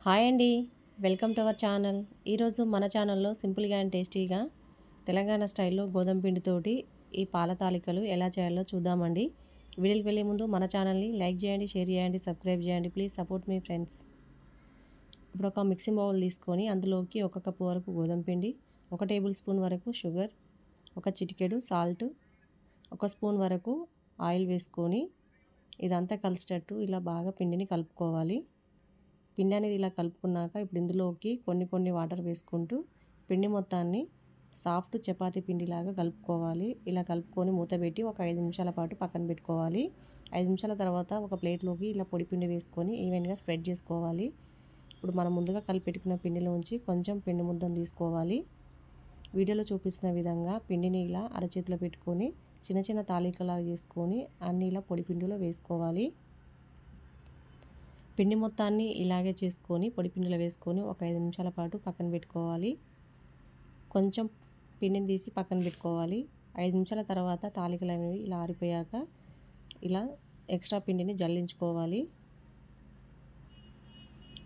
Hi అండి. Welcome to our channel. ఈరోజు మన ఛానల్‌లో సింపుల్‌గా అండ్ టేస్టీగా తెలంగాణ స్టైల్‌లో గోధుమ పిండితోటి ఈ పాల తాలికలు ఎలా చేయాలో చూద్దామండి. వీడియోకి వెళ్ళే ముందు మన ఛానల్‌ని లైక్ చేయండి, షేర్ చేయండి, సబ్స్క్రైబ్ చేయండి. Please support me friends. ఇప్పుడు ఒక మిక్సింగ్ బౌల్ తీసుకొని అందులోకి ఒక కప్పు వరకు గోధుమ పిండి, 1 టేబుల్ స్పూన్ వరకు షుగర్, ఒక చిటికెడు సాల్ట్, 1 స్పూన్ వరకు ఆయిల్ వేసుకొని ఇదంతా కలిసేటట్టు ఇలా బాగా పిండిని కలుపుకోవాలి. పిండి అనేది ఇలా కలుపుకున్నాక ఇప్పుడు ఇందులోకి కొన్ని వాటర్ వేసుకుంటూ పిండి మొత్తాన్ని సాఫ్ట్ చపాతీ పిండిలాగా కలుపుకోవాలి. ఇలా కలుపుకొని మూత పెట్టి ఒక 5 నిమిషాల పాటు పక్కన పెట్టుకోవాలి. 5 నిమిషాల తర్వాత ఒక ప్లేట్లోకి ఇలా పొడి పిండి వేసుకొని ఈవెన్గా స్ప్రెడ్ చేసుకోవాలి. ఇప్పుడు మనం ముందుగా కలిపెట్టుకున్న పిండిలోంచి కొంచెం పిండి ముద్దను తీసుకోవాలి. వీడియోలో చూపిస్తున్న విధంగా పిండిని ఇలా అరచేతిలో పెట్టుకొని చిన్న చిన్న తాలికలాగా చేసుకొని అన్నీ ఇలా పొడి పిండిలో వేసుకోవాలి. పిండి మొత్తాన్ని ఇలాగే చేసుకొని పొడి పిండిలో వేసుకొని ఒక 5 నిమిషాల పాటు పక్కన పెట్టుకోవాలి. కొంచెం పిండిని తీసి పక్కన పెట్టుకోవాలి. 5 నిమిషాల తర్వాత తాలికలు అనేవి ఇలా ఆరిపోయాక ఇలా ఎక్స్ట్రా పిండిని జల్లించుకోవాలి.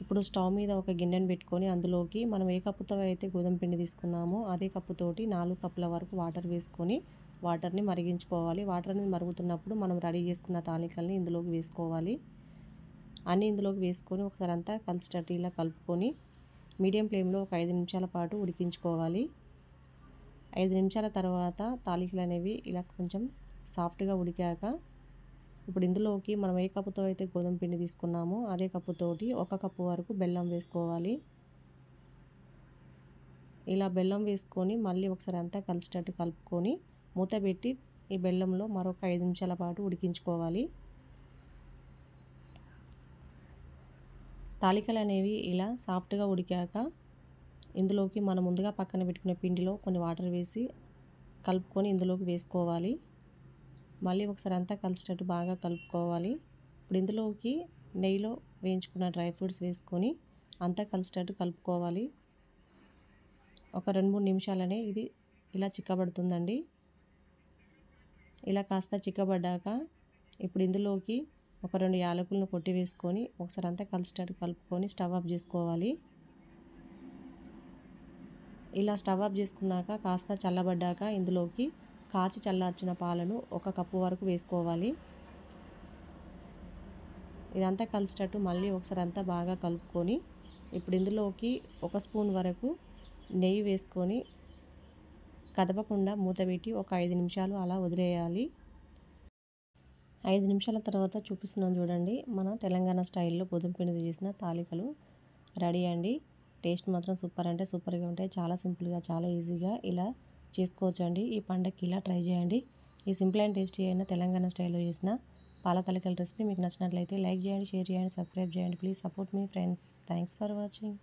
ఇప్పుడు స్టవ్ మీద ఒక గిన్నెను పెట్టుకొని అందులోకి మనం ఏ కప్పుతో అయితే గోధుమ పిండి తీసుకున్నామో అదే కప్పుతోటి 4 కప్పుల వరకు వాటర్ వేసుకొని వాటర్ని మరిగించుకోవాలి. వాటర్ అనేది మరుగుతున్నప్పుడు మనం రెడీ చేసుకున్న తాలికల్ని ఇందులోకి వేసుకోవాలి. అన్నీ ఇందులోకి వేసుకొని ఒకసారి అంతా కలిసేటట్టు ఇలా కలుపుకొని మీడియం ఫ్లేమ్లో ఒక 5 నిమిషాల పాటు ఉడికించుకోవాలి. 5 నిమిషాల తర్వాత తాలికలు అనేవి ఇలా కొంచెం సాఫ్ట్గా ఉడికాక ఇప్పుడు ఇందులోకి మనం ఏ కప్పుతో అయితే గోధుమ పిండి తీసుకున్నామో అదే కప్పుతోటి 1 కప్పు వరకు బెల్లం వేసుకోవాలి. ఇలా బెల్లం వేసుకొని మళ్ళీ ఒకసారి అంతా కలిసేటట్టు కలుపుకొని మూత పెట్టి ఈ బెల్లంలో మరొక 5 నిమిషాల పాటు ఉడికించుకోవాలి. తాలికలు అనేవి ఇలా సాఫ్ట్గా ఉడికాక ఇందులోకి మనం ముందుగా పక్కన పెట్టుకునే పిండిలో కొన్ని వాటర్ వేసి కలుపుకొని ఇందులోకి వేసుకోవాలి. మళ్ళీ ఒకసారి అంతా కలిసేటట్టు బాగా కలుపుకోవాలి. ఇప్పుడు ఇందులోకి నెయ్యిలో వేయించుకున్న డ్రై ఫ్రూట్స్ వేసుకొని అంతా కలిసేటట్టు కలుపుకోవాలి. ఒక 2-3 నిమిషాలనే ఇది ఇలా చిక్కబడుతుందండి. ఇలా కాస్త చిక్కబడ్డాక ఇప్పుడు ఇందులోకి ఒక 2 యాలకులను కొట్టి వేసుకొని ఒకసారి అంతా కలిసేటట్టు కలుపుకొని స్టవ్ ఆఫ్ చేసుకోవాలి. ఇలా స్టవ్ ఆఫ్ చేసుకున్నాక కాస్త చల్లబడ్డాక ఇందులోకి కాచి చల్లార్చిన పాలను 1 కప్పు వరకు వేసుకోవాలి. ఇదంతా కలిసేటట్టు మళ్ళీ ఒకసారి అంతా బాగా కలుపుకొని ఇప్పుడు ఇందులోకి 1 స్పూన్ వరకు నెయ్యి వేసుకొని కదపకుండా మూత పెట్టి ఒక 5 నిమిషాలు అలా వదిలేయాలి. 5 నిమిషాల తర్వాత చూపిస్తున్నాను చూడండి. మన తెలంగాణ స్టైల్‌లో గోధుమ పిండితో చేసిన తాలికలు రెడీ అండి. టేస్ట్ మాత్రం సూపర్ అంటే సూపర్‌గా ఉంటాయి. చాలా సింపుల్‌గా, చాలా ఈజీగా ఇలా చేసుకోవచ్చండి. ఈ పండగకి ఇలా ట్రై చేయండి. ఈ సింపుల్ అండ్ టేస్టీ అయిన తెలంగాణ స్టైల్‌లో చేసిన పాల తాలికల రెసిపీ మీకు నచ్చినట్లయితే లైక్ చేయండి, షేర్ చేయండి, సబ్స్క్రైబ్ చేయండి. Please support me friends. Thanks for watching.